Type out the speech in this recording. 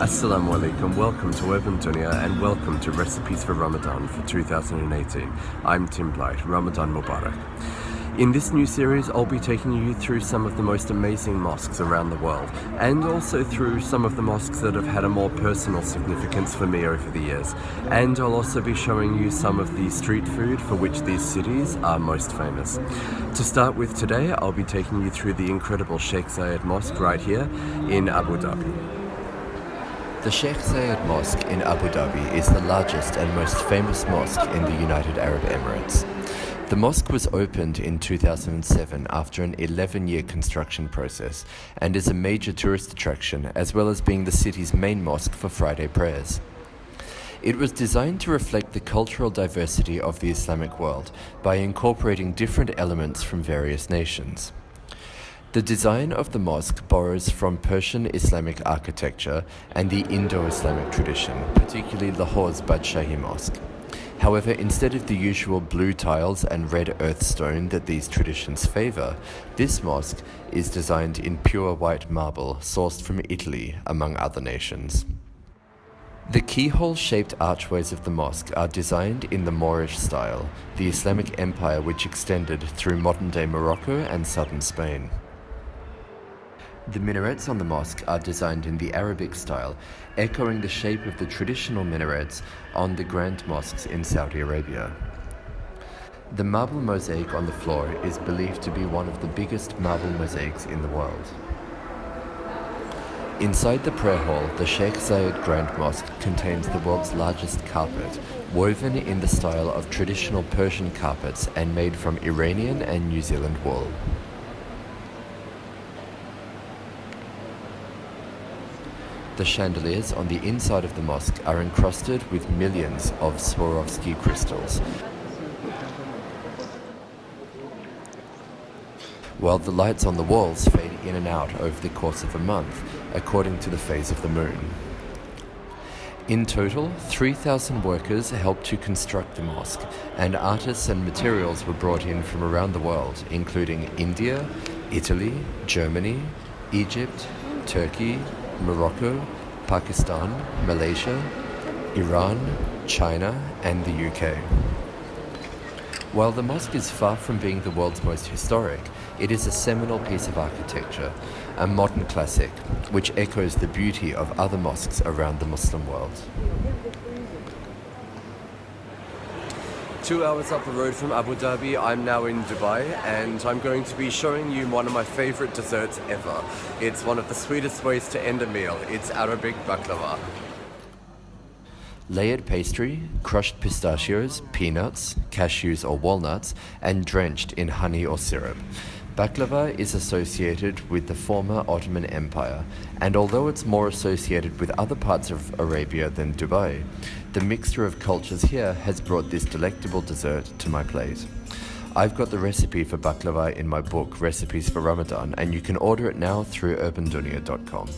Assalamu alaikum, welcome to Urban Dunya and welcome to Recipes for Ramadan for 2018. I'm Tim Blight, Ramadan Mubarak. In this new series, I'll be taking you through some of the most amazing mosques around the world, and also through some of the mosques that have had a more personal significance for me over the years. And I'll also be showing you some of the street food for which these cities are most famous. To start with today, I'll be taking you through the incredible Sheikh Zayed Mosque right here in Abu Dhabi. The Sheikh Zayed Mosque in Abu Dhabi is the largest and most famous mosque in the United Arab Emirates. The mosque was opened in 2007 after an 11-year construction process and is a major tourist attraction, as well as being the city's main mosque for Friday prayers. It was designed to reflect the cultural diversity of the Islamic world by incorporating different elements from various nations. The design of the mosque borrows from Persian Islamic architecture and the Indo-Islamic tradition, particularly Lahore's Badshahi Mosque. However, instead of the usual blue tiles and red earth stone that these traditions favor, this mosque is designed in pure white marble sourced from Italy, among other nations. The keyhole-shaped archways of the mosque are designed in the Moorish style, the Islamic empire which extended through modern-day Morocco and southern Spain. The minarets on the mosque are designed in the Arabic style, echoing the shape of the traditional minarets on the Grand Mosques in Saudi Arabia. The marble mosaic on the floor is believed to be one of the biggest marble mosaics in the world. Inside the prayer hall, the Sheikh Zayed Grand Mosque contains the world's largest carpet, woven in the style of traditional Persian carpets and made from Iranian and New Zealand wool. The chandeliers on the inside of the mosque are encrusted with millions of Swarovski crystals, while the lights on the walls fade in and out over the course of a month, according to the phase of the moon. In total, 3,000 workers helped to construct the mosque, and artists and materials were brought in from around the world, including India, Italy, Germany, Egypt, Turkey, Morocco, Pakistan, Malaysia, Iran, China, and the UK. While the mosque is far from being the world's most historic, it is a seminal piece of architecture, a modern classic, which echoes the beauty of other mosques around the Muslim world. 2 hours up the road from Abu Dhabi, I'm now in Dubai, and I'm going to be showing you one of my favorite desserts ever. It's one of the sweetest ways to end a meal. It's Arabic baklava. Layered pastry, crushed pistachios, peanuts, cashews or walnuts, and drenched in honey or syrup. Baklava is associated with the former Ottoman Empire, and although it's more associated with other parts of Arabia than Dubai, the mixture of cultures here has brought this delectable dessert to my plate. I've got the recipe for baklava in my book, Recipes for Ramadan, and you can order it now through urbandunya.com.